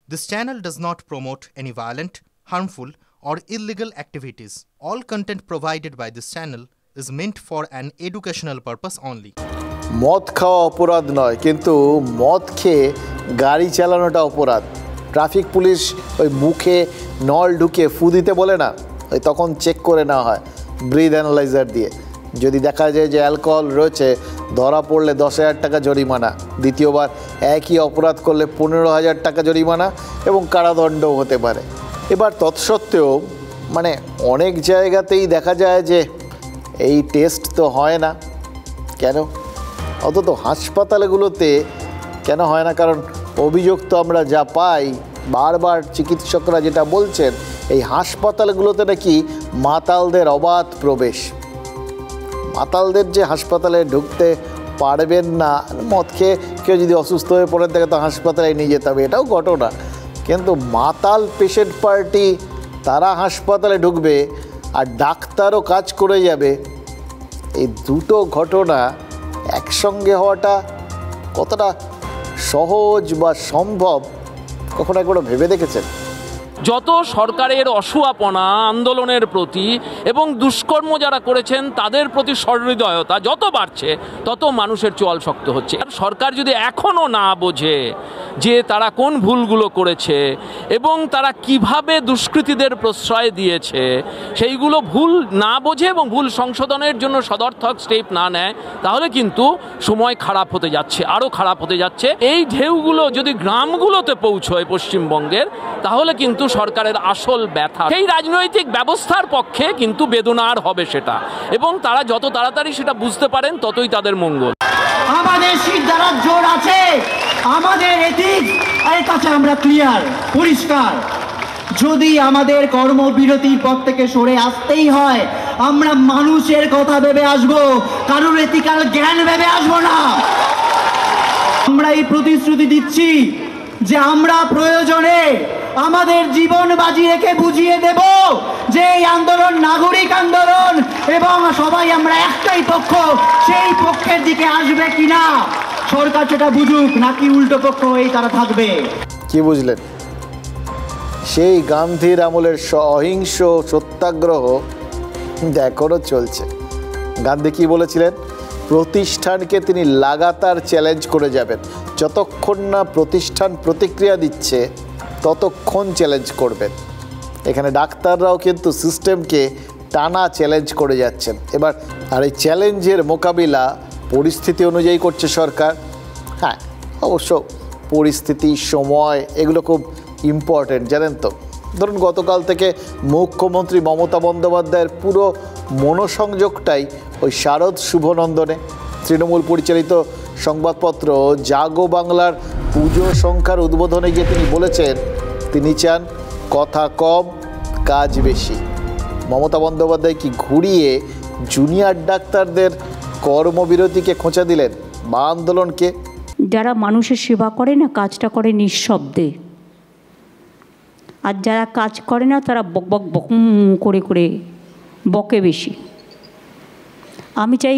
This channel does not promote any violent, harmful, or illegal activities. All content provided by this channel is meant for an educational purpose only. মদ খাওয়া অপরাধ নয়, কিন্তু মদ খেয়ে গাড়ি চালানোটা অপরাধ। ট্রাফিক পুলিশ ওই মুখে নল ঢুকে ফু দিতে বলে না, ওই তখন চেক করে নেওয়া হয় ব্রিথ অ্যানালাইজার দিয়ে। যদি দেখা যায় যে অ্যালকোহল রয়েছে, ধরা পড়লে 10,000 টাকা জরিমানা, দ্বিতীয়বার একই অপরাধ করলে 15,000 টাকা জরিমানা এবং কারাদণ্ডও হতে পারে। এবার তৎসত্ত্বেও অনেক জায়গাতেই দেখা যায় যে এই টেস্ট তো হয় না। কেন? অন্তত হাসপাতালগুলোতে কেন হয় না? কারণ অভিযোগ তো আমরা যা পাই, বারবার চিকিৎসকরা যেটা বলছেন, এই হাসপাতালগুলোতে নাকি মাতালদের অবাধ প্রবেশ। মাতালদের যে হাসপাতালে ঢুকতে পারবেন না, মদ খেয়ে কেউ যদি অসুস্থ হয়ে পড়ে থাকে তো হাসপাতালে নিয়ে যেতে হবে, এটাও ঘটনা। কিন্তু মাতাল পেশেন্ট পার্টি তারা হাসপাতালে ঢুকবে আর ডাক্তারও কাজ করে যাবে, এই দুটো ঘটনা একসঙ্গে হওয়াটা কতটা সহজ বা সম্ভব কখনো একবার ভেবে দেখেছেন? যত সরকারের অসুয়াপনা আন্দোলনের প্রতি এবং দুষ্কর্ম যারা করেছেন তাদের প্রতি সহৃদয়তা যত বাড়ছে, তত মানুষের চোয়াল শক্ত হচ্ছে। আর সরকার যদি এখনও না বোঝে যে তারা কোন ভুলগুলো করেছে এবং তারা কিভাবে দুষ্কৃতীদের প্রশ্রয় দিয়েছে, সেইগুলো ভুল না বোঝে এবং ভুল সংশোধনের জন্য সদর্থক স্টেপ না নেয়, তাহলে কিন্তু সময় খারাপ হতে যাচ্ছে, আরও খারাপ হতে যাচ্ছে। এই ঢেউগুলো যদি গ্রামগুলোতে পৌঁছয় পশ্চিমবঙ্গের, তাহলে কিন্তু সরকারের আসল ব্যথা সেই রাজনৈতিক ব্যবস্থার পক্ষে কিন্তু বেদনার হবে সেটা, এবং তারা যত তাড়াতাড়ি সেটা বুঝতে পারেন ততই তাদের মঙ্গল। আমাদের সিদ্ধারার জোর আছে, আমাদের এথিক্স এর কাছে আমরা ক্লিয়ার, পরিষ্কার। যদি আমাদের কর্মবিরতির পথ থেকে সরে আসতেই হয়, আমরা মানুষের কথা ভেবে আসবো, কারোর এথিক্যাল জ্ঞান ভেবে আসবো না। আমরা এই প্রতিশ্রুতি দিচ্ছি যে আমরা প্রয়োজনে আমাদের জীবন বাজি রেখে বুঝিয়ে দেব যে এই আন্দোলন নাগরিক আন্দোলন এবং সবাই আমরা একটাই পক্ষ, সেই পক্ষের দিকে আসবে কিনা সরকার সেটা বুঝুক, নাকি উল্টো পক্ষ হয়েই তারা থাকবে। কি বুঝলেন? সেই গান্ধীর আমলের অহিংস সত্যাগ্রহ এখনো চলছে। গান্ধী কি বলেছিলেন? প্রতিষ্ঠানকে তিনি লাগাতার চ্যালেঞ্জ করে যাবেন, যতক্ষণ না প্রতিষ্ঠান প্রতিক্রিয়া দিচ্ছে ততক্ষণ চ্যালেঞ্জ করবেন। এখানে ডাক্তাররাও কিন্তু সিস্টেমকে টানা চ্যালেঞ্জ করে যাচ্ছেন এবার। আর এই চ্যালেঞ্জের মোকাবিলা পরিস্থিতি অনুযায়ী করছে সরকার। হ্যাঁ, অবশ্য পরিস্থিতি, সময় এগুলো খুব ইম্পর্টেন্ট, জানেন তো। ধরুন গতকাল থেকে মুখ্যমন্ত্রী মমতা বন্দ্যোপাধ্যায়ের পুরো মনোসংযোগটাই ওই শারদ শুভনন্দনে। তৃণমূল পরিচালিত সংবাদপত্র জাগো বাংলার পুজো সংখ্যার উদ্বোধনে গিয়ে তিনি বলেছেন তিনি চান কথা কম, কাজ বেশি। মমতা বন্দ্যোপাধ্যায় কি ঘুরিয়ে জুনিয়র ডাক্তারদের কর্মবিরতিকে খোঁচা দিলেন বা আন্দোলনকে? যারা মানুষের সেবা করে না, কাজটা করে নিঃশব্দে, আর যারা কাজ করে না তারা বক বক বক করে করে বকে বেশি। আমি চাই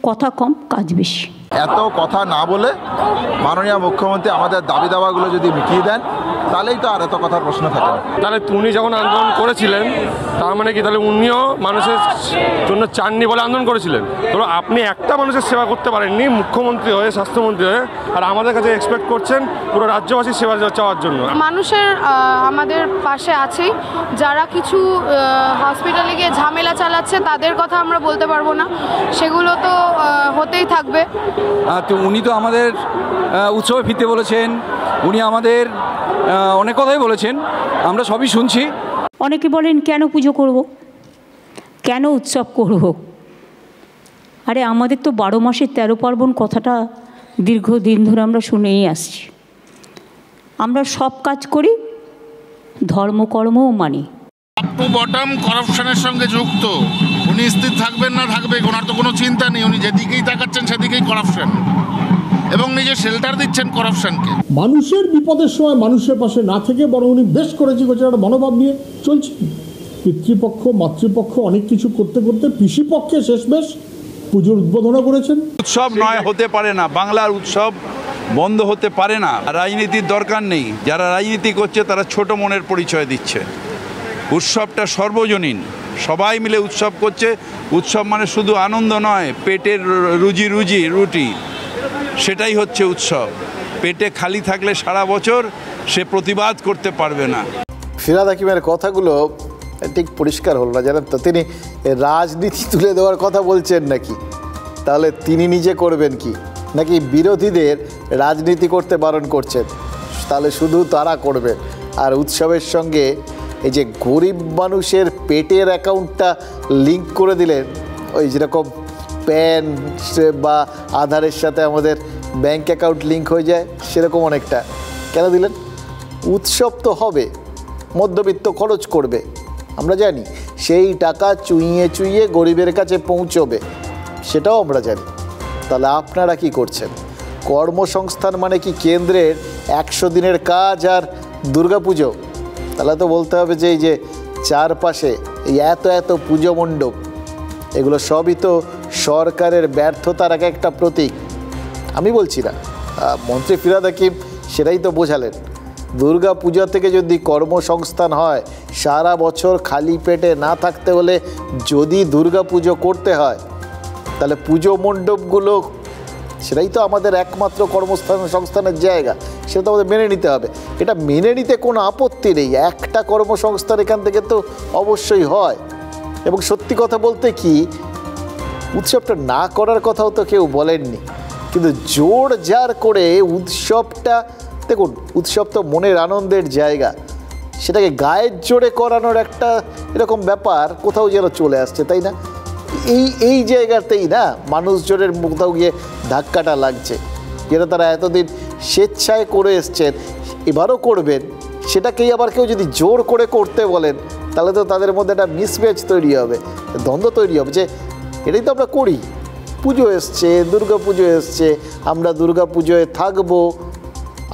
কথা কম, কাজ বেশি। এত কথা না বলে মাননীয় মুখ্যমন্ত্রী আমাদের দাবি দাওয়াগুলো যদি মিটিয়ে দেন, তাহলেই তো আর এত কথার প্রশ্ন থাকে না। তাহলে উনি যখন আন্দোলন করেছিলেন, তার মানে কি তাহলে উনিও মানুষের জন্য চাননি বলে আন্দোলন করেছিলেন? তো আপনি একটা মানুষের সেবা করতে পারেননি মুখ্যমন্ত্রী হয়ে, স্বাস্থ্যমন্ত্রী হয়ে, আর আমাদের কাছে এক্সপেক্ট করছেন পুরো রাজ্যবাসীর সেবা চাওয়ার জন্য। মানুষের আমাদের পাশে আছেই, যারা কিছু হসপিটালে গিয়ে ঝামেলা চালাচ্ছে তাদের কথা আমরা বলতে পারবো না, সেগুলো তো হতেই থাকবে। তো উনি তো আমাদের উৎসবে ফিরতে বলেছেন, উনি আমাদের অনেক কথাই বলেছেন, আমরা সবই শুনছি। অনেকে বলেন কেন পুজো করব, কেন উৎসব করব? আরে আমাদের তো 12 মাসের 13 পার্বণ কথাটা দীর্ঘদিন ধরে আমরা শুনেই আসছি। আমরা সব কাজ করি, ধর্মকর্মও মানি। টপ টু বটম করাপশনের সঙ্গে যুক্ত। উনি স্থির থাকবেন না থাকবে, ওনার তো কোনো চিন্তা নেই। উনি যেদিকেই তাকাচ্ছেন সেদিকেই করাপশন, এবং নিজে শেল্টার দিচ্ছেন করাপশনকে। মানুষের বিপদের সময় মানুষের পাশে না থেকে বরং উনি বেশ করেছি একটা মনোভাব নিয়ে চলছে। পিতৃপক্ষ, মাতৃপক্ষ অনেক কিছু করতে করতে পিসিপক্ষে শেষমেশ পুজোর উদ্বোধন করেছেন। উৎসব নয়, হতে পারে না। বাংলার উৎসব বন্ধ হতে পারে না। রাজনীতির দরকার নেই, যারা রাজনীতি করছে তারা ছোট মনের পরিচয় দিচ্ছে। উৎসবটা সর্বজনীন, সবাই মিলে উৎসব করছে। উৎসব মানে শুধু আনন্দ নয়, পেটের রুটি, সেটাই হচ্ছে উৎসব। পেটে খালি থাকলে সারা বছর সে প্রতিবাদ করতে পারবে না। ফিরহাদ হাকিমের কথাগুলো ঠিক পরিষ্কার হল না, জানেন তো। তিনি রাজনীতি তুলে দেওয়ার কথা বলছেন নাকি? তাহলে তিনি নিজে করবেন কি, নাকি বিরোধীদের রাজনীতি করতে বারণ করছেন? তাহলে শুধু তারা করবে। আর উৎসবের সঙ্গে এই যে গরিব মানুষের পেটের অ্যাকাউন্টটা লিঙ্ক করে দিলেন, ওই যেরকম প্যান বা আধারের সাথে আমাদের ব্যাংক অ্যাকাউন্ট লিঙ্ক হয়ে যায়, সেরকম অনেকটা কেন দিলেন? উৎসব তো হবে, মধ্যবিত্ত খরচ করবে, আমরা জানি। সেই টাকা চুইয়ে গরিবের কাছে পৌঁছবে, সেটাও আমরা জানি। তাহলে আপনারা কি করছেন? কর্মসংস্থান মানে কি কেন্দ্রের 100 দিনের কাজ আর দুর্গাপুজো? তাহলে তো বলতে হবে যে এই যে চারপাশে এই এত পুজো মণ্ডপ, এগুলো সবই তো সরকারের ব্যর্থতার একটা প্রতীক। আমি বলছি না, মন্ত্রী ফিরহাদ হাকিম সেটাই তো বোঝালেন। দুর্গা পূজা থেকে যদি কর্মসংস্থান হয়, সারা বছর খালি পেটে না থাকতে হলে যদি দুর্গা পুজো করতে হয়, তাহলে পুজো মণ্ডপগুলো সেটাই তো আমাদের একমাত্র কর্মসংস্থানের জায়গা, সেটা তো আমাদের মেনে নিতে হবে। এটা মেনে নিতে কোনো আপত্তি নেই, একটা কর্মসংস্থান এখান থেকে তো অবশ্যই হয়। এবং সত্যি কথা বলতে কি, উৎসবটা না করার কথাও তো কেউ বলেননি, কিন্তু জোর জার করে উৎসবটা, দেখুন উৎসব তো মনের আনন্দের জায়গা, সেটাকে গায়ের জোরে করানোর একটা এরকম ব্যাপার কোথাও যেন চলে আসছে, তাই না? এই জায়গাতেই না মানুষজনের কোথাও গিয়ে ধাক্কাটা লাগছে, যেটা তারা এতদিন স্বেচ্ছায় করে এসছেন, এবারও করবেন। সেটাকেই আবার কেউ যদি জোর করে করতে বলেন, তাহলে তো তাদের মধ্যে একটা মিসম্যাচ তৈরি হবে, দ্বন্দ্ব তৈরি হবে যে এটাই তো আমরা করি, পুজো এসছে, দুর্গা পুজো এসছে, আমরা দুর্গা পুজোয় থাকবো,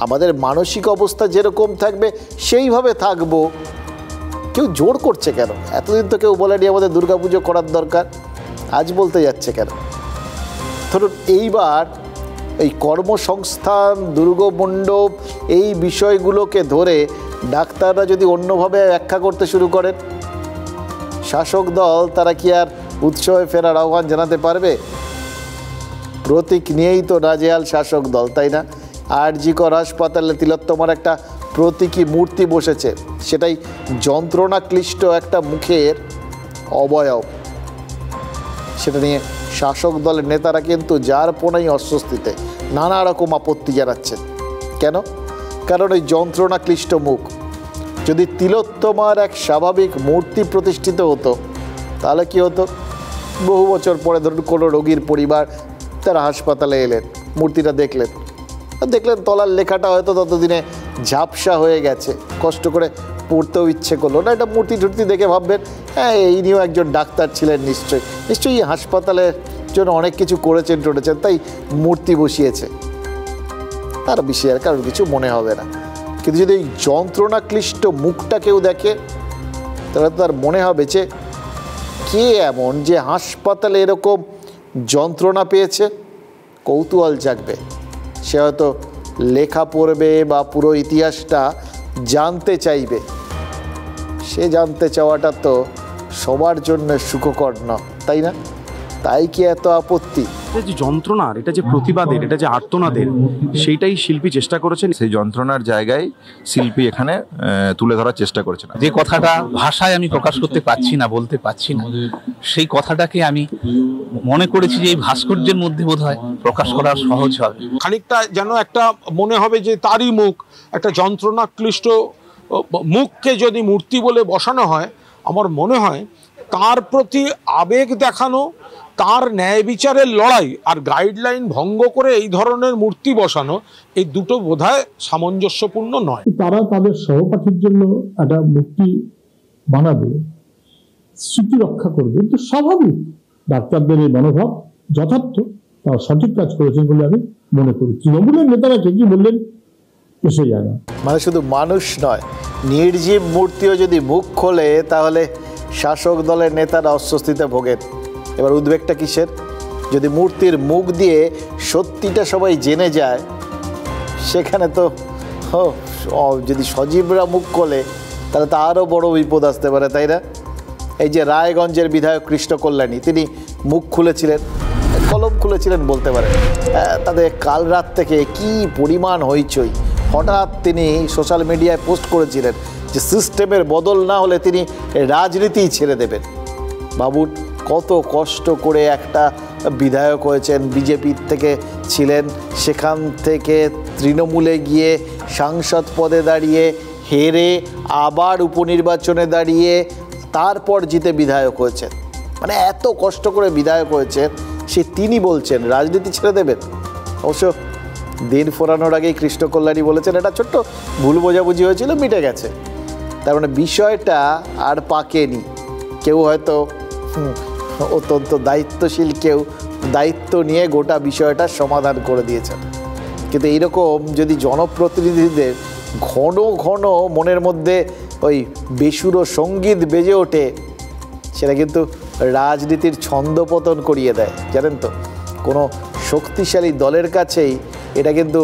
আমাদের মানসিক অবস্থা যেরকম থাকবে সেইভাবে থাকবো। কেউ জোর করছে কেন? এতদিন তো কেউ বলেনি আমাদের দুর্গা পুজো করার দরকার, আজ বলতে যাচ্ছে কেন? ধরুন এইবার এই কর্মসংস্থান, দুর্গমণ্ডপ, এই বিষয়গুলোকে ধরে ডাক্তাররা যদি অন্যভাবে ব্যাখ্যা করতে শুরু করেন, শাসক দল তারা কি আর উৎসবে ফেরার আহ্বান জানাতে পারবে? প্রতীক নিয়েই তো নাজেহাল শাসক দল, তাই না? আরজিকর হাসপাতালে তিলোত্তমার একটা প্রতীকী মূর্তি বসেছে, সেটাই যন্ত্রণা ক্লিষ্ট একটা মুখের অবয়ব। সেটা নিয়ে শাসক দলের নেতারা কিন্তু যার পোনাই অস্বস্তিতে নানা রকম আপত্তি জানাচ্ছেন। কেন? কারণ ওই যন্ত্রণা ক্লিষ্ট মুখ যদি তিলোত্তমার এক স্বাভাবিক মূর্তি প্রতিষ্ঠিত হতো, তাহলে কি হতো? বহু বছর পরে ধরুন কোনো রোগীর পরিবার তারা হাসপাতালে এলেন, মূর্তিটা দেখলেন, তলার লেখাটা হয়তো ততদিনে ঝাপসা হয়ে গেছে, কষ্ট করে পড়তেও ইচ্ছে করলো না। এটা মূর্তি টুর্তি দেখে ভাববেন, হ্যাঁ এই নিয়েও একজন ডাক্তার ছিলেন, নিশ্চয়ই হাসপাতালের জন্য অনেক কিছু করেছেন টরেছেন, তাই মূর্তি বসিয়েছে, তার বেশি আর কারোর কিছু মনে হবে না। কিন্তু যদি এই যন্ত্রণা ক্লিষ্ট মুখটা কেউ দেখে, তাহলে তার মনে হবে যে কে এমন যে হাসপাতালে এরকম যন্ত্রণা পেয়েছে। কৌতূহল জাগবে, সে হয়তো লেখা পড়বে বা পুরো ইতিহাসটা জানতে চাইবে। সে জানতে চাওয়াটা তো সবার জন্য সুখকর নয়, তাই না? তাই কি এত আপত্তি? এটা যে যন্ত্রণার, এটা যে প্রতিবাদের, এটা যে আর্তনাদের, সেইটাই শিল্পী চেষ্টা করেছেন। সেই যন্ত্রণার জায়গায় শিল্পী এখানে তুলে ধরার চেষ্টা করেছেন। যে কথাটা ভাষায় আমি প্রকাশ করতে পারছি না, বলতে পারছি না, সেই কথাটাকে আমি মনে করেছি যে এই ভাস্কর্যের মধ্যে বোধহয় প্রকাশ করা সহজ হবে। খানিকটা যেন একটা মনে হবে যে তারই মুখ, একটা যন্ত্রণা ক্লিষ্ট মুখকে যদি মূর্তি বলে বসানো হয়, আমার মনে হয় তার প্রতি আবেগ দেখানো, তার ন্যায় বিচারের লড়াই আর গাইডলাইন ভঙ্গ করে এই ধরনের মূর্তি বসানো, এই দুটো বোধহয় সামঞ্জস্যপূর্ণ নয়। তারা তাদের সহপাঠীর জন্য একটা মূর্তি বানাবে, স্মৃতি রক্ষা করবে, কিন্তু স্বাভাবিক। ডাক্তারদের এই মনোভাব যথার্থ, তারা সঠিক কাজ করেছেন বলে আমি মনে করি। তৃণমূলের নেতারা কে কি বললেন এসে যায় না। মানে শুধু মানুষ নয়, নির্জীব মূর্তিও যদি মুখ খোলে, তাহলে শাসক দলের নেতারা অস্বস্তিতে ভোগেন। এবার উদ্বেগটা কিসের? যদি মূর্তির মুখ দিয়ে সত্যিটা সবাই জেনে যায়, সেখানে তো যদি সজীবরা মুখ খোলে তাহলে তো আরও বড় বিপদ আসতে পারে, তাই না? এই যে রায়গঞ্জের বিধায়ক কৃষ্ণ কল্যাণী, তিনি মুখ খুলেছিলেন, কলম খুলেছিলেন বলতে পারেন। তাদের কাল রাত থেকে কি পরিমাণ হইচই, হঠাৎ তিনি সোশ্যাল মিডিয়ায় পোস্ট করেছিলেন যে সিস্টেমের বদল না হলে তিনি রাজনীতিই ছেড়ে দেবেন। ভাবুন কত কষ্ট করে একটা বিধায়ক হয়েছেন, বিজেপির থেকে ছিলেন, সেখান থেকে তৃণমূলে গিয়ে সাংসদ পদে দাঁড়িয়ে হেরে আবার উপনির্বাচনে দাঁড়িয়ে তারপর জিতে বিধায়ক হয়েছেন। মানে এত কষ্ট করে বিধায়ক হয়েছেন, তিনি বলছেন রাজনীতি ছেড়ে দেবেন। অবশ্য দিন ফোরানোর আগেই কৃষ্ণ কল্যাণী বলেছেন এটা ছোট্ট ভুল বোঝাবুঝি হয়েছিল, মিটে গেছে। তার মানে বিষয়টা আর পাকেনি। কেউ হয়তো অত্যন্ত দায়িত্বশীল কেউ দায়িত্ব নিয়ে গোটা বিষয়টা সমাধান করে দিয়েছেন। কিন্তু এইরকম যদি জনপ্রতিনিধিদের ঘন ঘন মনের মধ্যে ওই বেসুরো সঙ্গীত বেজে ওঠে, সেটা কিন্তু রাজনীতির ছন্দপতন করিয়ে দেয়, জানেন তো। কোনো শক্তিশালী দলের কাছেই এটা কিন্তু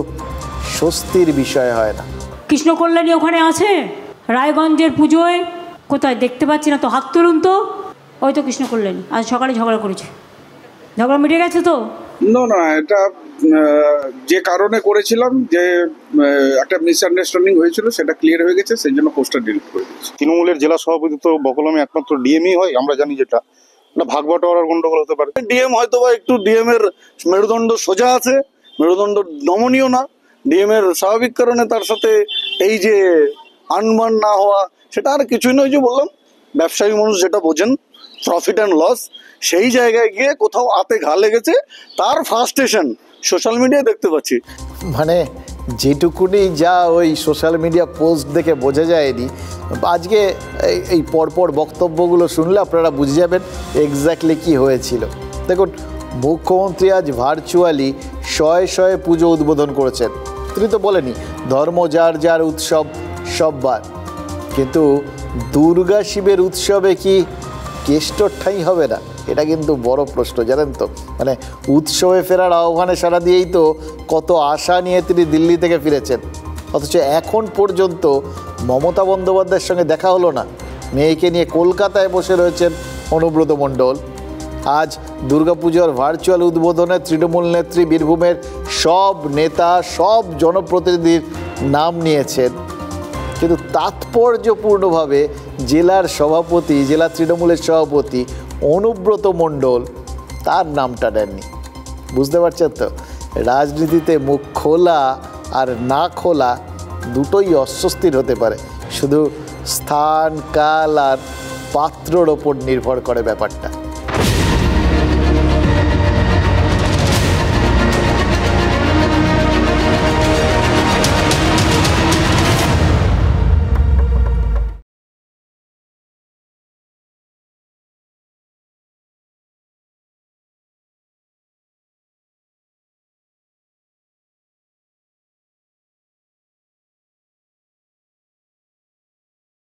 স্বস্তির বিষয় হয় না। কৃষ্ণ কল্যাণী ওখানে আছে রায়গঞ্জের পুজোয়, কোথায় দেখতে পাচ্ছি না তো, হাত তুলুন তো। ওই তো কৃষ্ণ কল্যাণী আজ সকালে ঝগড়া করেছে, ঝগড়া মিটে গেছে তো? না, এটা যে কারণে করেছিলাম যে একটা মিসআন্ডারস্ট্যান্ডিং হয়েছিল সেটা ক্লিয়ার হয়ে গেছে, সেই জন্য পোস্টার ডিলিট করে দিয়েছি। তৃণমূলের জেলা সভাপতি তো বকলমে একমাত্র ডিএমই হয়, আমরা জানি, যেটা ভাগ বাটোয়ারার গন্ডগোল হতে পারে। ডিএম হয়তো বা একটু ডিএম এর মেরুদণ্ড সোজা আছে, মেরুদণ্ড নমনীয় না। ডিএম এর স্বাভাবিক কারণে তার সাথে এই যে আনবান না হওয়া, সেটা আর কিছুই নয়। যে বললাম ব্যবসায়ী মানুষ যেটা বোঝেন প্রফিট অ্যান্ড লস, সেই জায়গায় গিয়ে কোথাও হাতে ঘা লেগেছে, তার ফ্রাস্ট্রেশন সোশ্যাল মিডিয়ায় দেখতে পাচ্ছি। মানে যেটুকুনি যা ওই সোশ্যাল মিডিয়া পোস্ট দেখে বোঝা যায়নি, আজকে এই পরপর বক্তব্যগুলো শুনলে আপনারা বুঝে যাবেন এক্স্যাক্টলি কি হয়েছিল। দেখুন, মুখ্যমন্ত্রী আজ ভার্চুয়ালি শয়ে পুজো উদ্বোধন করেছেন। তিনি তো বলেনি ধর্ম যার যার উৎসব সববার, কিন্তু দুর্গা শিবের উৎসবে কি কেষ্টর ঠাঁই হবে না? এটা কিন্তু বড় প্রশ্ন, জানেন তো। মানে উৎসবে ফেরার আহ্বানে সাড়া দিয়েই তো কত আশা নিয়ে তিনি দিল্লি থেকে ফিরেছেন, অথচ এখন পর্যন্ত মমতা বন্দ্যোপাধ্যায়ের সঙ্গে দেখা হলো না। মেয়েকে নিয়ে কলকাতায় বসে রয়েছেন অনুব্রত মণ্ডল। আজ দুর্গাপুজোর ভার্চুয়াল উদ্বোধনে তৃণমূল নেত্রী বীরভূমের সব নেতা, সব জনপ্রতিনিধির নাম নিয়েছেন, কিন্তু তাৎপর্যপূর্ণভাবে জেলার সভাপতি, জেলা তৃণমূলের সভাপতি অনুব্রত মণ্ডল, তার নামটা নেননি। বুঝতে পারছেন তো, রাজনীতিতে মুখ খোলা আর না খোলা দুটোই অস্বস্তির হতে পারে। শুধু স্থান, কাল আর পাত্রর ওপর নির্ভর করে ব্যাপারটা।